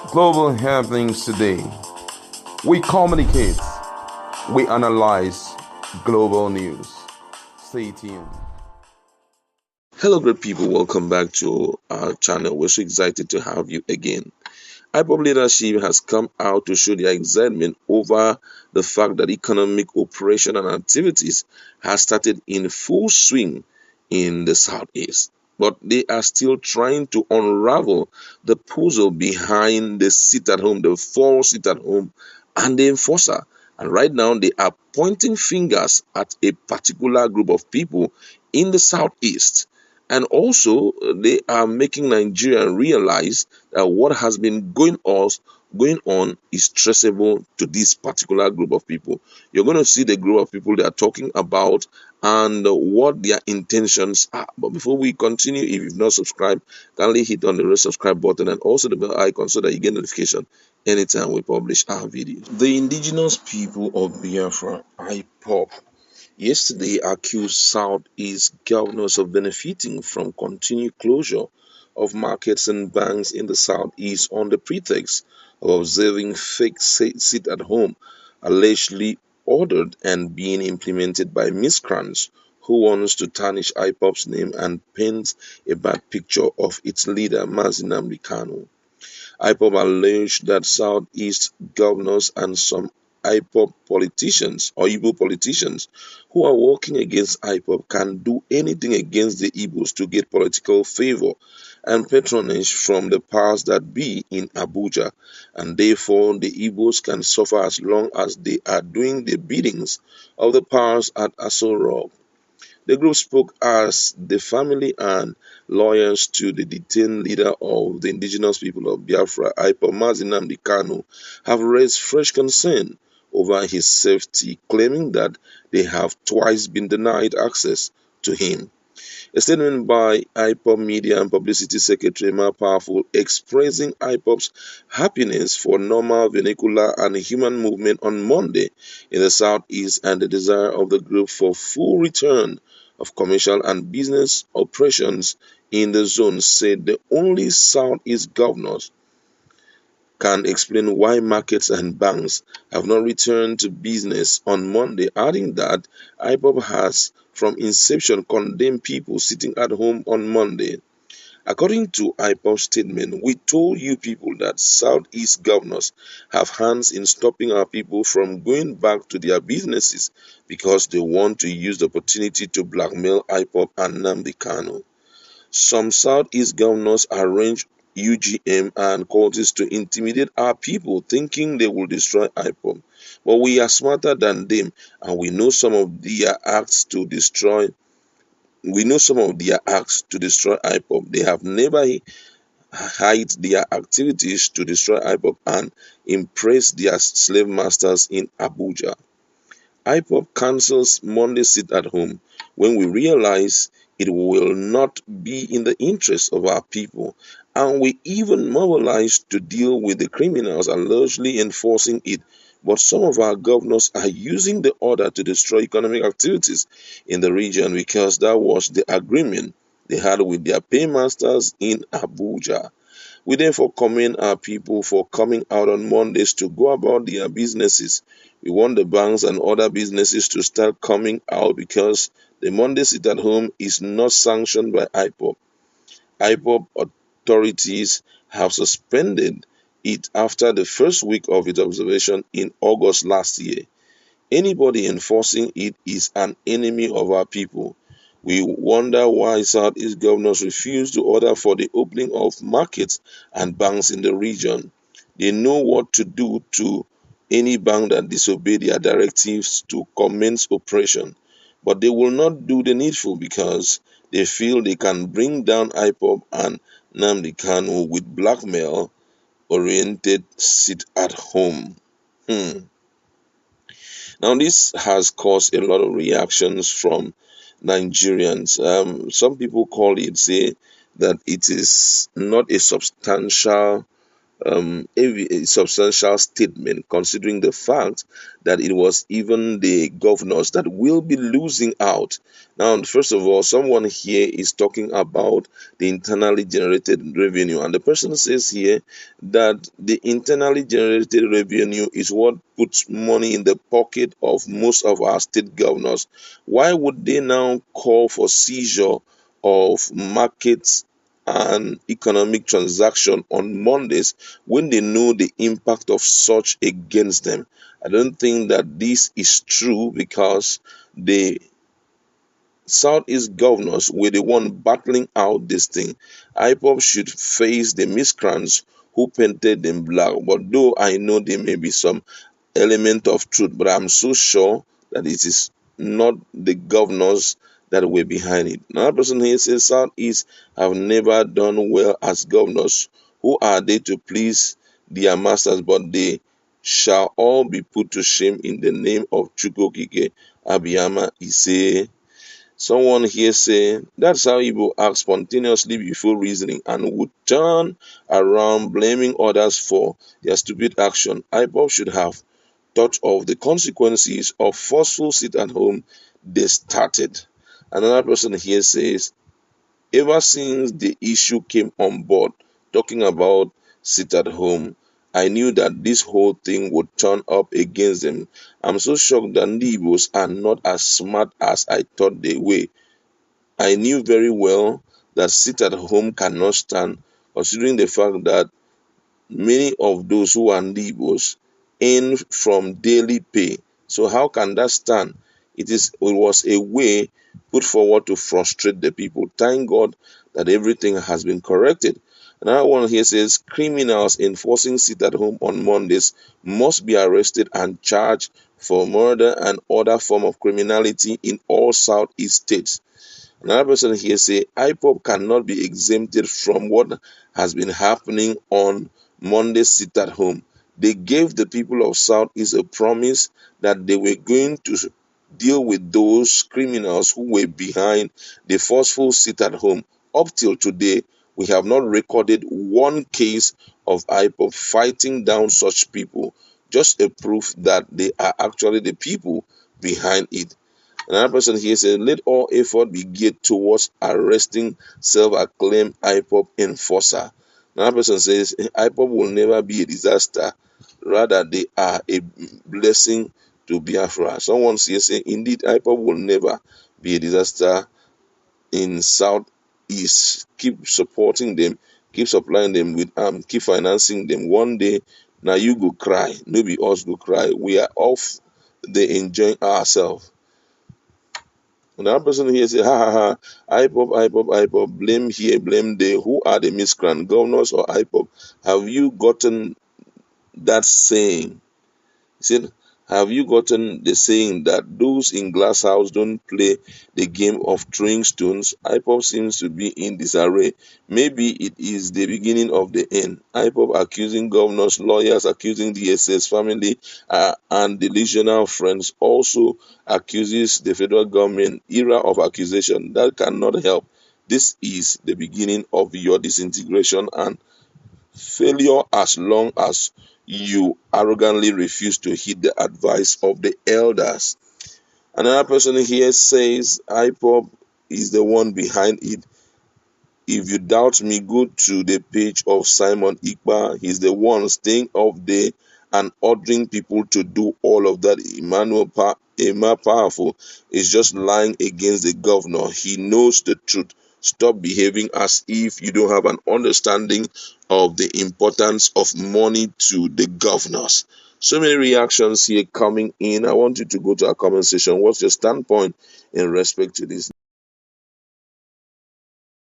Global happenings today. We communicate, we analyze global news. Stay tuned. Hello, great people. Welcome back to our channel. We're so excited to have you again. IPOB leadership has come out to show their excitement over the fact that economic operation and activities has started in full swing in the southeast. But they are still trying to unravel the puzzle behind the sit at home, the false sit at home, and the enforcer. And right now, they are pointing fingers at a particular group of people in the southeast. And also, they are making Nigeria realize that what has been going on is traceable to this particular group of people. You're going to see the group of people they are talking about and what their intentions are. But before we continue, if you've not subscribed, kindly hit on the red subscribe button and also the bell icon so that you get notification anytime we publish our videos. The indigenous people of Biafra, IPOB, yesterday accused Southeast governors of benefiting from continued closure of markets and banks in the Southeast on the pretext of observing fake sit at home, allegedly ordered and being implemented by miscreants who wants to tarnish IPOB's name and paint a bad picture of its leader, Mazinam Kanu. IPOB alleged that Southeast governors and some IPOB politicians or Igbo politicians who are working against IPOB can do anything against the Igbos to get political favor and patronage from the powers that be in Abuja, and therefore the Igbos can suffer as long as they are doing the biddings of the powers at Aso Rock. The group spoke as the family and lawyers to the detained leader of the indigenous people of Biafra, IPOB Mazinam Kanu, have raised fresh concern over his safety, claiming that they have twice been denied access to him. A statement by IPOB Media and Publicity Secretary Ma Powerful expressing IPOB's happiness for normal vernacular and human movement on Monday in the southeast and the desire of the group for full return of commercial and business operations in the zone, said the only southeast governors can explain why markets and banks have not returned to business on Monday, adding that IPOB has from inception condemned people sitting at home on Monday. According to IPOB's statement, we told you people that Southeast governors have hands in stopping our people from going back to their businesses because they want to use the opportunity to blackmail IPOB and Nnamdi Kanu. Some Southeast governors arrange UGM and cultists to intimidate our people, thinking they will destroy IPOB. But we are smarter than them, and we know some of their acts to destroy. We know some of their acts to destroy IPOB. They have never hide their activities to destroy IPOB and impress their slave masters in Abuja. IPOB cancels Monday sit at home when we realize it will not be in the interest of our people, and we even mobilize to deal with the criminals allegedly enforcing it. But some of our governors are using the order to destroy economic activities in the region because that was the agreement they had with their paymasters in Abuja. We therefore commend our people for coming out on Mondays to go about their businesses. We want the banks and other businesses to start coming out because the Monday sit at home is not sanctioned by IPOB. IPOB authorities have suspended it after the first week of its observation in August last year. Anybody enforcing it is an enemy of our people. We wonder why Southeast governors refuse to order for the opening of markets and banks in the region. They know what to do to any bank that disobey their directives to commence operation, but they will not do the needful because they feel they can bring down IPOB and Nnamdi Kanu with blackmail-oriented sit-at-home. Now, this has caused a lot of reactions from Nigerians. Some people say that it is not a substantial a substantial statement, considering the fact that it was even the governors that will be losing out. Now, first of all, someone here is talking about the internally generated revenue, and the person says here that the internally generated revenue is what puts money in the pocket of most of our state governors. Why would they now call for seizure of markets and economic transaction on Mondays when they know the impact of such against them? I don't think that this is true, because the Southeast governors were the one battling out this thing. IPOB should face the miscreants who painted them black. But though I know there may be some element of truth, but I'm so sure that it is not the governors that were behind it. Another person here says Southeast have never done well as governors. Who are they to please their masters? But they shall all be put to shame in the name of Chukokike Abiyama Ise. Someone here say that's how Igbo act spontaneously before reasoning and would turn around blaming others for their stupid action. IPOB should have thought of the consequences of forceful sit at home they started. Another person here says, ever since the issue came on board, talking about sit at home, I knew that this whole thing would turn up against them. I'm so shocked that Igbos are not as smart as I thought they were. I knew very well that sit at home cannot stand, considering the fact that many of those who are Igbos earn from daily pay. So how can that stand? It was a way put forward to frustrate the people. Thank God that everything has been corrected. Another one here says criminals enforcing sit at home on Mondays must be arrested and charged for murder and other form of criminality in all Southeast states. Another person here say IPOB cannot be exempted from what has been happening on Monday sit at home. They gave the people of Southeast a promise that they were going to deal with those criminals who were behind the forceful sit at home. Up till today, we have not recorded one case of IPOB fighting down such people. Just a proof that they are actually the people behind it. Another person here says, let all effort be geared towards arresting self-acclaimed IPOB enforcer. Another person says, IPOB will never be a disaster. Rather, they are a blessing to Biafra. Someone here saying, indeed, IPOB will never be a disaster in Southeast. Keep supporting them, keep supplying them with keep financing them. One day, now you go cry. Maybe us go cry. We are off there enjoying ourselves. Another person here say, ha ha ha, IPOB, IPOB, IPOB, blame here, blame there. Who are the miscreant, governors or IPOB? Have you gotten that saying? He said, have you gotten the saying that those in glass house don't play the game of throwing stones? IPOB seems to be in disarray. Maybe it is the beginning of the end. IPOB accusing governors, lawyers accusing the SS family, and delusional friends also accuses the federal government. Era of accusation that cannot help. This is the beginning of your disintegration and failure as long as you arrogantly refuse to heed the advice of the elders. Another person here says IPOB is the one behind it. If you doubt me, go to the page of Simon Ikpa. He's the one staying up there and ordering people to do all of that. Emma Powerful is just lying against the governor. He knows the truth. Stop behaving as if you don't have an understanding of the importance of money to the governors. So many reactions here coming in. I want you to go to our comment section. What's your standpoint in respect to this?